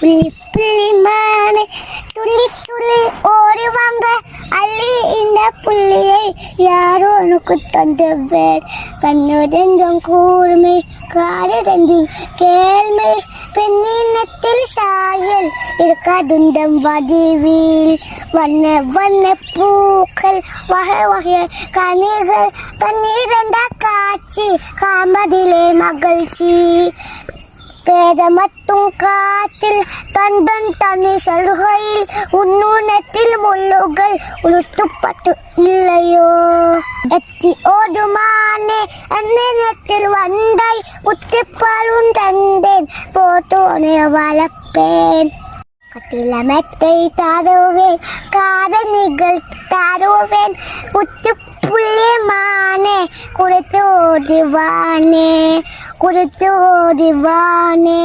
புள்ளிமானே துள்ளி துள்ளி ஓடுவாங்க அள்ளி இந்த புள்ளியை யாரோ உனக்கு தந்தவர் கண்ணு ரெண்டும் கூர்மை காது ரெண்டும் கேள்மை பெண்ணினத்தில் சாயல் இருக்காதுண்டம் வடிவில் வண்ண வண்ண பூக்கள் வகை வகை கனிகள் கண்ணீரண்ட காட்சி காண்பதிலே மகிழ்ச்சி பேத மட்டும் காற்றில் தந்தன் தனி சலுகையில் உன்னுணத்தில் முள்ளுகள் உளுத்துப்பட்டு இல்லையோ எத்தி ஓடுமானே அந்நேரத்தில் வந்தாய் புத்திப்பாலும் தந்தேன் போட்டோனே வளர்ப்பேன் கட்டிலமத்தை தாருவேன் காதணிகள் தாருவேன் புத்து புள்ளிமானே குறைத்து ஓடுவானே குறைத்து ஓடுவானே